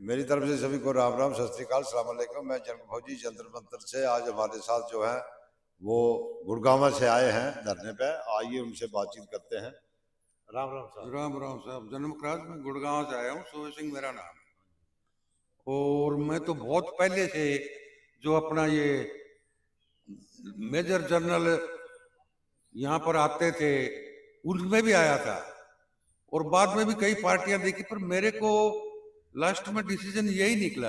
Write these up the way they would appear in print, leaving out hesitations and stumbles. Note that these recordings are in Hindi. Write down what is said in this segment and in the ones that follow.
मेरी तरफ से सभी को राम राम, सत श्री अकाल, सलाम अलैकुम। मैं जंग फौजी जंतर मंतर से आज हमारे साथ जो है वो गुड़गांव से आए हैं धरने पे। आइए उनसे बातचीत करते हैं। राम राम साहब। राम राम साहब। जन्म क्रास में गुड़गांव से आया हूँ। सूबे सिंह मेरा नाम है। और मैं तो बहुत पहले से जो अपना ये मेजर जनरल यहाँ पर आते थे उनमें भी आया था, और बाद में भी कई पार्टियां देखी, पर मेरे को लास्ट में डिसीजन यही निकला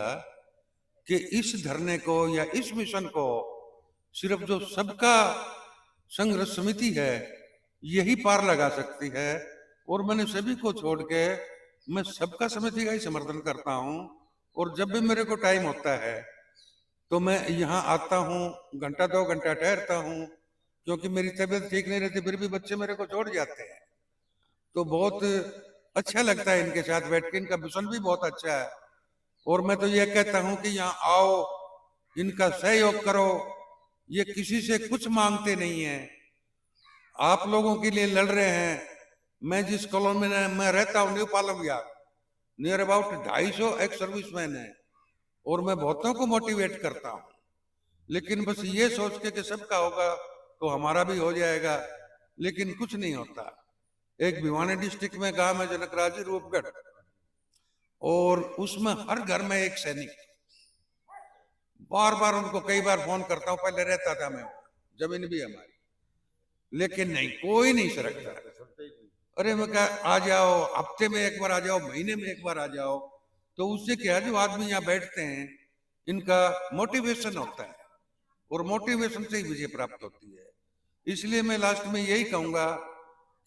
कि इस धरने को या इस मिशन को सिर्फ जो सबका संघर्ष समिति है यही पार लगा सकती है। और मैंने सभी को छोड़ के मैं सबका समिति का ही समर्थन करता हूँ। और जब भी मेरे को टाइम होता है तो मैं यहाँ आता हूँ, घंटा 2 घंटा ठहरता हूँ, क्योंकि मेरी तबीयत ठीक नहीं रहती, फिर भी बच्चे मेरे को छोड़ जाते हैं तो बहुत अच्छा लगता है इनके साथ बैठ के। इनका मिशन भी बहुत अच्छा है। और मैं तो ये कहता हूँ कि यहाँ आओ, इनका सहयोग करो। ये किसी से कुछ मांगते नहीं है, आप लोगों के लिए लड़ रहे हैं। मैं जिस कॉलोनी में मैं रहता हूँ new Palam Vihar, near about 250 ex serviceman है, और मैं बहुतों को मोटिवेट करता हूँ। लेकिन बस ये सोच के कि सबका होगा तो हमारा भी हो जाएगा, लेकिन कुछ नहीं होता। एक भिवानी डिस्ट्रिक्ट में गांव है जनकराजी रूपगढ़, और उसमें हर घर में एक सैनिक। बार बार उनको कई बार फोन करता हूँ, पहले रहता था मैं, जमीन भी हमारी, लेकिन नहीं, कोई नहीं सरकता। अरे मैं कहा आ जाओ, हफ्ते में एक बार आ जाओ, महीने में एक बार आ जाओ। तो उससे क्या, जो आदमी यहाँ बैठते हैं इनका मोटिवेशन होता है, और मोटिवेशन से ही विजय प्राप्त होती है। इसलिए मैं लास्ट में यही कहूंगा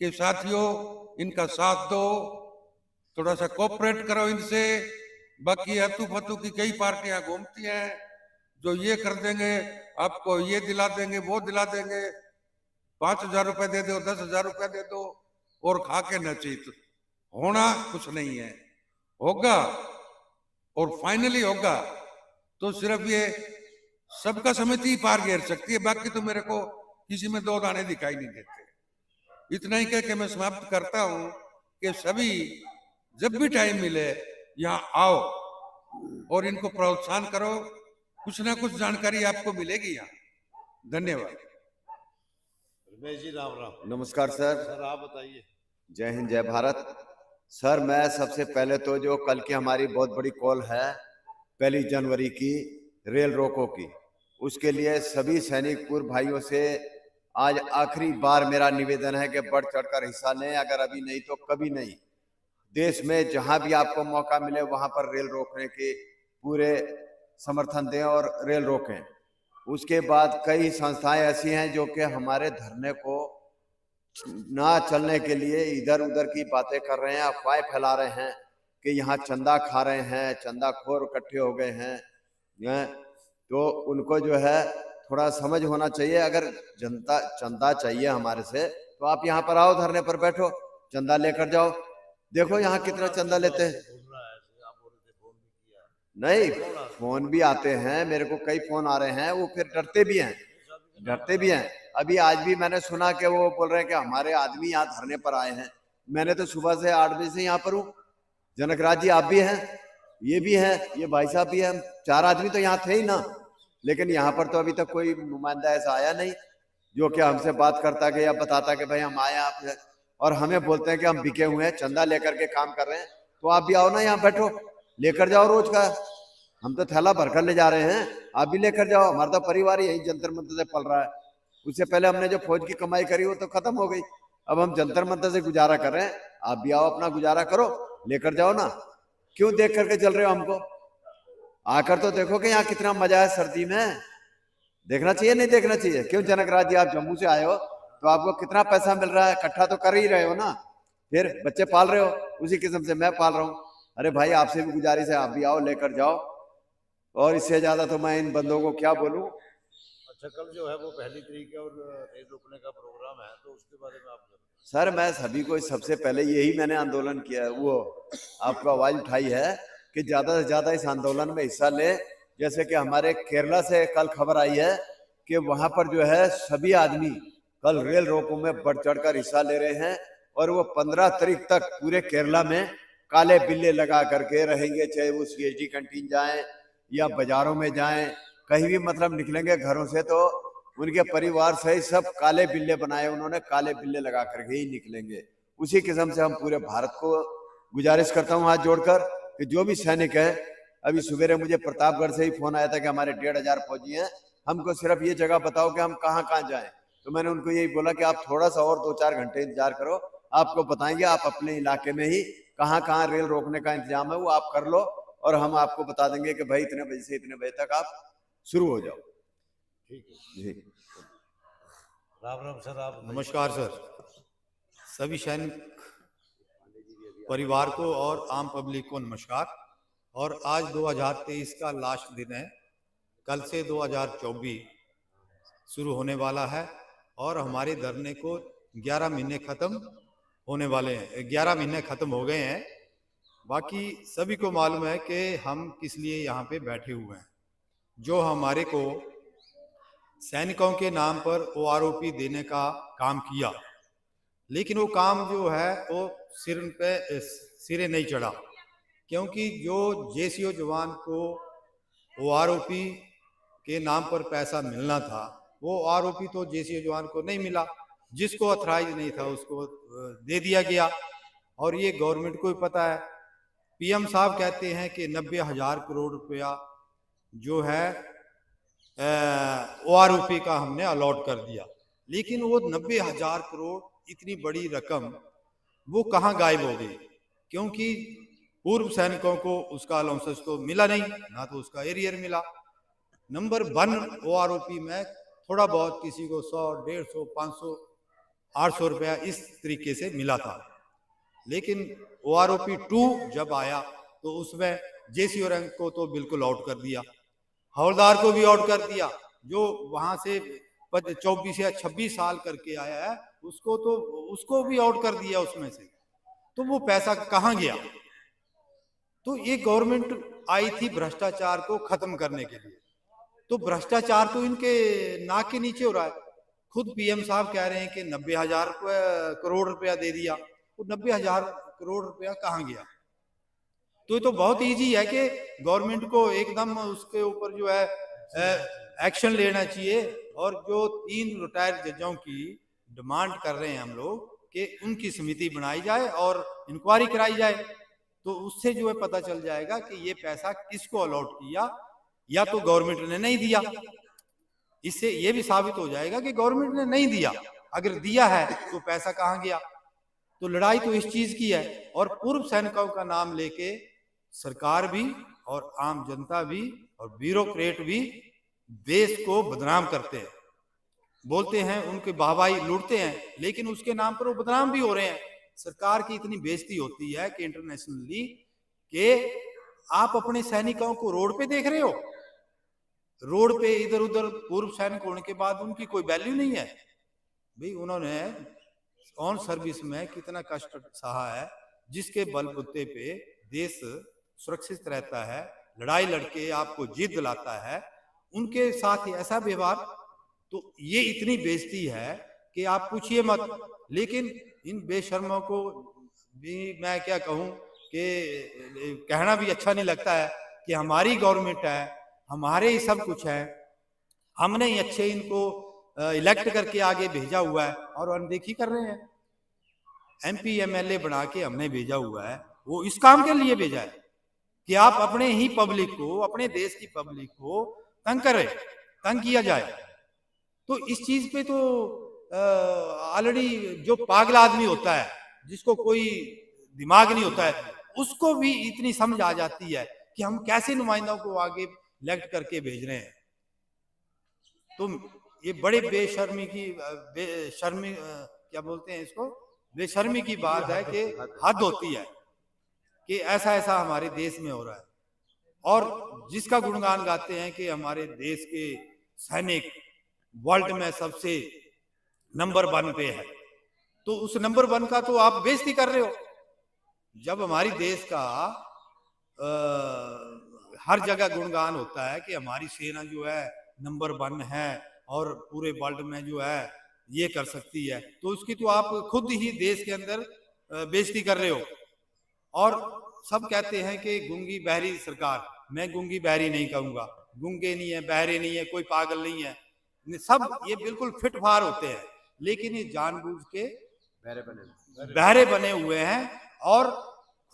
कि साथियों, इनका साथ दो, थोड़ा सा कोऑपरेट करो इनसे। बाकी अतु फतु की कई पार्टियां घूमती हैं, जो ये कर देंगे, आपको ये दिला देंगे, वो दिला देंगे, 5,000 रुपए दे दो, 10,000 रुपए दे दो, और खा के नचीत। होना कुछ नहीं है, होगा और फाइनली होगा तो सिर्फ ये सबका समिति ही पार घेर सकती है। बाकी तो मेरे को किसी में 2 दाने दिखाई नहीं देते। इतना ही कह के मैं समाप्त करता हूं कि सभी जब भी टाइम मिले यहाँ आओ और इनको प्रोत्साहन करो। कुछ ना कुछ जानकारी आपको मिलेगी यहाँ। धन्यवाद। रमेश जी राम राम। नमस्कार सर। सर आप बताइए। जय हिंद जय भारत। सर मैं सबसे पहले तो जो कल की हमारी बहुत बड़ी कॉल है 1 जनवरी की रेल रोको की, उसके लिए सभी सैनिकपुर भाइयों से आज आखिरी बार मेरा निवेदन है कि बढ़ चढ़कर हिस्सा लें। अगर अभी नहीं तो कभी नहीं। देश में जहां भी आपको मौका मिले वहां पर रेल रोकने के पूरे समर्थन दें और रेल रोकें। उसके बाद कई संस्थाएं ऐसी हैं जो कि हमारे धरने को ना चलने के लिए इधर उधर की बातें कर रहे हैं, अफवाहें फैला रहे हैं कि यहाँ चंदा खा रहे हैं, चंदाखोर इकट्ठे हो गए हैं। तो उनको जो है थोड़ा समझ होना चाहिए। अगर जनता चंदा चाहिए हमारे से तो आप यहाँ पर आओ, धरने पर बैठो, चंदा लेकर जाओ। देखो यहाँ कितना चंदा लेते हैं। नहीं, फोन भी आते हैं, मेरे को कई फोन आ रहे हैं, वो फिर डरते भी हैं। अभी आज भी मैंने सुना कि वो बोल रहे हैं कि हमारे आदमी यहाँ धरने पर आए हैं। मैंने तो सुबह से 8 बजे से यहाँ पर हूँ। जनकराज जी आप भी हैं, ये भी हैं, ये भाई साहब भी हैं, 4 आदमी तो यहाँ थे ही ना। लेकिन यहाँ पर तो अभी तक कोई नुमाइंदा ऐसा आया नहीं जो कि हमसे बात करता कि या बताता कि भाई हम आए आप, और हमें बोलते हैं कि हम बिके हुए हैं, चंदा लेकर के काम कर रहे हैं। तो आप भी आओ ना, यहाँ बैठो, लेकर जाओ रोज का। हम तो थैला भरकर ले जा रहे हैं, आप भी लेकर जाओ। हमारा तो परिवार यही जंतर मंतर से पल रहा है। उससे पहले हमने जो फौज की कमाई करी वो तो खत्म हो गई, अब हम जंतर मंतर से गुजारा कर रहे हैं। आप भी आओ, अपना गुजारा करो, लेकर जाओ ना। क्यों देख करके चल रहे हो हमको? आकर तो देखो कि यहाँ कितना मजा है सर्दी में। देखना चाहिए नहीं देखना चाहिए? क्यों जनकराज जी, आप जम्मू से आए हो तो आपको कितना पैसा मिल रहा है, इकट्ठा तो कर ही रहे हो ना, फिर बच्चे पाल रहे हो, उसी किस्म से मैं पाल रहा हूँ। अरे भाई आपसे भी गुजारिश है, आप भी आओ, लेकर जाओ। और इससे ज्यादा तो मैं इन बंदों को क्या बोलूं। अच्छा, कल जो है वो 1 तारीख है और रेल रोकने का प्रोग्राम है, तो उसके बारे में आप सर मैं सभी को सबसे पहले यही मैंने आंदोलन किया है, वो आपको आवाज उठाई है कि ज्यादा से ज्यादा इस आंदोलन में हिस्सा ले। जैसे कि हमारे केरला से कल खबर आई है कि वहां पर जो है सभी आदमी कल रेल रोको में बढ़ चढ़कर हिस्सा ले रहे हैं, और वो 15 तारीख तक पूरे केरला में काले बिल्ले लगा करके रहेंगे, चाहे वो CSD कैंटीन जाएं या बाजारों में जाएं, कहीं भी मतलब निकलेंगे घरों से तो उनके परिवार सहित सब काले बिल्ले बनाए उन्होंने, काले बिल्ले लगा करके ही निकलेंगे। उसी किस्म से हम पूरे भारत को गुजारिश करता हूं हाथ जोड़कर कि जो भी सैनिक है, अभी सवेरे मुझे प्रतापगढ़ से ही फोन आया था कि हमारे 1500 फौजी हैं, हमको सिर्फ ये जगह बताओ कि हम कहाँ कहाँ जाएं। तो मैंने उनको यही बोला कि आप थोड़ा सा और 2-4 घंटे इंतजार करो, आपको बताएंगे, आप अपने इलाके में ही कहाँ कहाँ रेल रोकने का इंतजाम है वो आप कर लो और हम आपको बता देंगे कि भाई इतने बजे से इतने बजे तक आप शुरू हो जाओ। ठीक है जी राम राम सर। आप नमस्कार सर। सभी सैनिक परिवार को और आम पब्लिक को नमस्कार। और आज 2023 का लास्ट दिन है, कल से 2024 शुरू होने वाला है और हमारे धरने को 11 महीने खत्म होने वाले हैं, 11 महीने खत्म हो गए हैं। बाकी सभी को मालूम है कि हम किस लिए यहाँ पे बैठे हुए हैं। जो हमारे को सैनिकों के नाम पर OROP देने का काम किया, लेकिन वो काम जो है वो सिरे नहीं चढ़ा, क्योंकि जो JCO जवान को OROP के नाम पर पैसा मिलना था वो OROP तो JCO जवान को नहीं मिला, जिसको अथराइज नहीं था उसको दे दिया गया। और ये गवर्नमेंट को भी पता है। PM साहब कहते हैं कि 90,000 करोड़ रुपया जो है OROP का हमने अलॉट कर दिया, लेकिन वो 90,000 करोड़ इतनी बड़ी रकम वो कहाँ गायब हो गई? क्योंकि पूर्व सैनिकों को उसका अलाउंसेस तो मिला नहीं, ना तो उसका एरियर मिला। नंबर 1 OROP में थोड़ा बहुत किसी को 100, 150, 500, 800 रुपया इस तरीके से मिला था, लेकिन OROP 2 जब आया तो उसमें JCO रैंक को तो बिल्कुल आउट कर दिया, हवलदार को भी आउट कर दिया। जो वहां से 24 या 26 साल करके आया है उसको भी आउट कर दिया उसमें से। तो वो पैसा कहाँ गया? तो ये गवर्नमेंट आई थी भ्रष्टाचार को खत्म करने के लिए, तो भ्रष्टाचार तो इनके नाक के नीचे हो रहा है। खुद PM साहब कह रहे हैं कि 90,000 करोड़ रुपया दे दिया, वो 90,000 करोड़ रुपया कहाँ गया? तो ये तो बहुत इजी है कि गवर्नमेंट को एकदम उसके ऊपर जो है एक्शन लेना चाहिए। और जो 3 रिटायर्ड जजों की डिमांड कर रहे हैं हम लोग कि उनकी समिति बनाई जाए और इंक्वायरी कराई जाए, तो उससे जो है पता चल जाएगा कि ये पैसा किसको अलॉट किया, या तो गवर्नमेंट ने नहीं दिया। इससे ये भी साबित हो जाएगा कि गवर्नमेंट ने नहीं दिया, अगर दिया है तो पैसा कहाँ गया। तो लड़ाई तो इस चीज की है। और पूर्व सैनिकों का नाम लेके सरकार भी और आम जनता भी और ब्यूरोक्रेट भी देश को बदनाम करते हैं, बोलते हैं, उनके वाहवाही लूटते हैं, लेकिन उसके नाम पर वो बदनाम भी हो रहे हैं। सरकार की इतनी बेइज्जती होती है कि इंटरनेशनली कि आप अपने सैनिकों को रोड पे देख रहे हो, रोड पे इधर उधर पूर्व सैनिक होने के बाद उनकी कोई वैल्यू नहीं है। भाई उन्होंने ऑन सर्विस में कितना कष्ट सहा है, जिसके बलबूते पे देश सुरक्षित रहता है, लड़ाई लड़के आपको जीत दिलाता है, उनके साथ ऐसा व्यवहार, तो ये इतनी बेइज्जती है कि आप पूछिए मत। लेकिन इन बेशर्मों को भी मैं क्या कहूँ कि कहना भी अच्छा नहीं लगता है कि हमारी गवर्नमेंट है, हमारे ही सब कुछ है, हमने ही अच्छे इनको इलेक्ट करके आगे भेजा हुआ है और अनदेखी कर रहे हैं। MP MLA बना के हमने भेजा हुआ है, वो इस काम के लिए भेजा है कि आप अपने ही पब्लिक को, अपने देश की पब्लिक को तंग करें, तंग किया जाए। तो इस चीज पे तो ऑलरेडी जो पागल आदमी होता है, जिसको कोई दिमाग नहीं होता है, उसको भी इतनी समझ आ जाती है कि हम कैसे नुमाइंदों को आगे इलेक्ट करके भेज रहे हैं। तो ये बड़े बेशर्मी की क्या बोलते हैं इसको, बेशर्मी की बात है कि हद होती है कि ऐसा ऐसा हमारे देश में हो रहा है। और जिसका गुणगान गाते हैं कि हमारे देश के सैनिक वर्ल्ड में सबसे नंबर 1 पे है, तो उस नंबर 1 का तो आप बेइज्जती कर रहे हो। जब हमारी देश का हर जगह गुणगान होता है कि हमारी सेना जो है नंबर 1 है और पूरे वर्ल्ड में जो है ये कर सकती है, तो उसकी तो आप खुद ही देश के अंदर बेइज्जती कर रहे हो। और सब कहते हैं कि गूंगी बहरी सरकार, मैं गूंगी बहरी नहीं कहूंगा, गूंगे नहीं है, बहरे नहीं है, कोई पागल नहीं है, सब ये बिल्कुल फिट फार होते हैं, लेकिन ये जानबूझ के बहरे बने हुए हैं और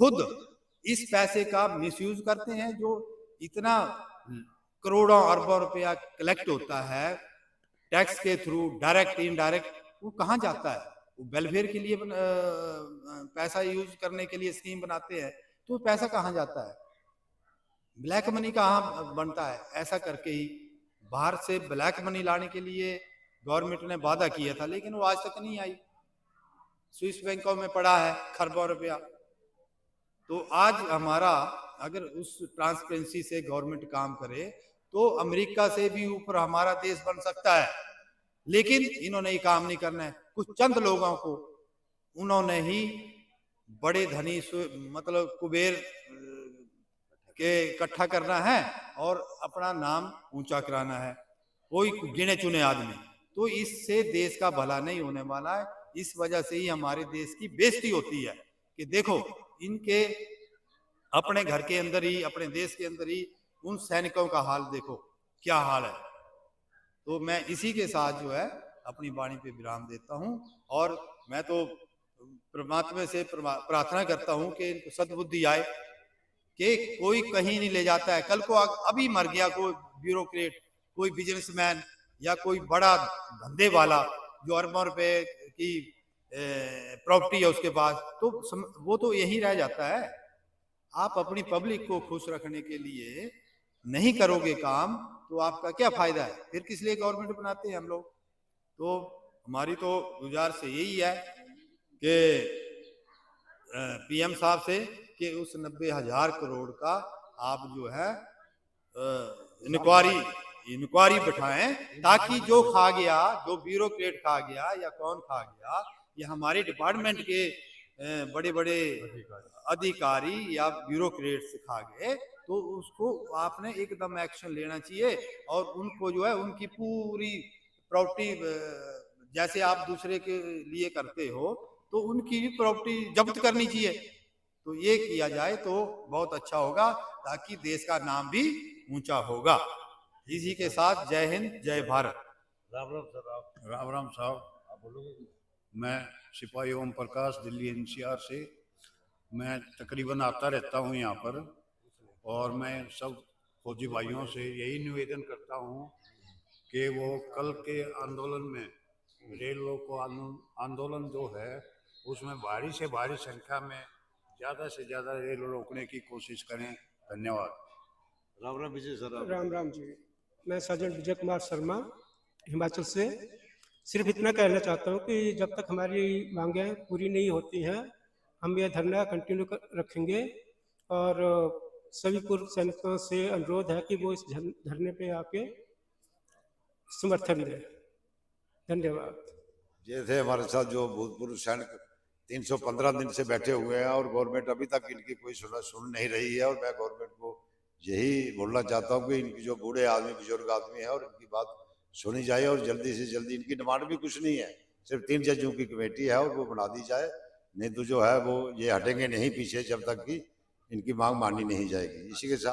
खुद इस पैसे का मिसयूज करते हैं। जो इतना करोड़ों अरबों रुपया कलेक्ट होता है टैक्स के थ्रू, डायरेक्ट इनडायरेक्ट, वो कहाँ जाता है? वो वेलफेयर के लिए पैसा यूज करने के लिए स्कीम बनाते हैं, तो पैसा कहाँ जाता है? ब्लैक मनी कहाँ बनता है? ऐसा करके ही बाहर से ब्लैक मनी लाने के लिए गवर्नमेंट ने वादा किया था, लेकिन वो आज तक नहीं आई। स्विस बैंकों में पड़ा है खरबों रुपया। तो आज हमारा अगर उस ट्रांसपेरेंसी से गवर्नमेंट काम करे तो अमेरिका से भी ऊपर हमारा देश बन सकता है, लेकिन इन्होंने ये काम नहीं करना है। कुछ चंद लोगों को उन्होंने ही बड़े धनी मतलब कुबेर के इकट्ठा करना है और अपना नाम ऊंचा कराना है, कोई गिने चुने आदमी। तो इससे देश का भला नहीं होने वाला है। इस वजह से ही हमारे देश की बेइज्जती होती है कि देखो इनके अपने घर के अंदर ही, अपने देश के अंदर ही उन सैनिकों का हाल देखो क्या हाल है। तो मैं इसी के साथ जो है अपनी वाणी पे विराम देता हूं और मैं तो परमात्मा से प्रार्थना करता हूं कि इनको सद्बुद्धि आए कि कोई कहीं नहीं ले जाता है। कल को अभी मर गया कोई ब्यूरोक्रेट, कोई बिजनेसमैन या कोई बड़ा धंधे वाला जो अरबों रुपए की प्रॉपर्टी है उसके पास, तो वो तो यही रह जाता है। आप अपनी पब्लिक को खुश रखने के लिए नहीं करोगे काम तो आपका क्या फायदा है? फिर किस लिए गवर्नमेंट बनाते हैं हम लोग? तो हमारी तो गुजारिश यही है कि पीएम साहब से कि उस 90,000 करोड़ का आप जो है इंक्वायरी बिठाएं, ताकि जो खा गया, जो ब्यूरोक्रेट खा गया या कौन खा गया, या हमारे डिपार्टमेंट के बड़े बड़े अधिकारी या ब्यूरोक्रेट्स खा गए, तो उसको आपने एकदम एक्शन लेना चाहिए और उनको जो है उनकी पूरी प्रॉपर्टी, जैसे आप दूसरे के लिए करते हो तो उनकी भी प्रॉपर्टी जब्त करनी चाहिए। तो ये किया जाए तो बहुत अच्छा होगा, ताकि देश का नाम भी ऊंचा होगा। इसी के साथ जय हिंद, जय भारत। राम राम सर। राम राम साहब, आप बोलोगे? मैं सिपाही ओम प्रकाश, दिल्ली एनसीआर से। मैं तकरीबन आता रहता हूँ यहाँ पर और मैं सब फौजी भाइयों से यही निवेदन करता हूँ कि वो कल के आंदोलन में, रेल रोको आंदोलन जो है उसमें भारी से भारी संख्या में ज़्यादा से ज़्यादा रेल रोकने की कोशिश करें। धन्यवाद। राम राम विजय सर। राम राम जी, मैं सर्जन विजय कुमार शर्मा हिमाचल से। सिर्फ इतना कहना चाहता हूँ कि जब तक हमारी मांगें पूरी नहीं होती हैं हम यह धरना कंटिन्यू रखेंगे और सभी पूर्व सैनिकों से अनुरोध है कि वो इस धरने पे आके समर्थन दें। धन्यवाद। ये थे हमारे साथ जो भूतपूर्व सैनिक 315 दिन से बैठे हुए हैं और गवर्नमेंट अभी तक इनकी कोई सुन नहीं रही है। और मैं गवर्नमेंट को यही बोलना चाहता हूँ कि इनकी जो बूढ़े आदमी, बुजुर्ग आदमी है, और इनकी बात सुनी जाए और जल्दी से जल्दी, इनकी डिमांड भी कुछ नहीं है, सिर्फ 3 जजों की कमेटी है और वो बना दी जाए। नहीं तो जो है वो ये हटेंगे नहीं पीछे जब तक कि इनकी मांग मानी नहीं जाएगी। इसी के साथ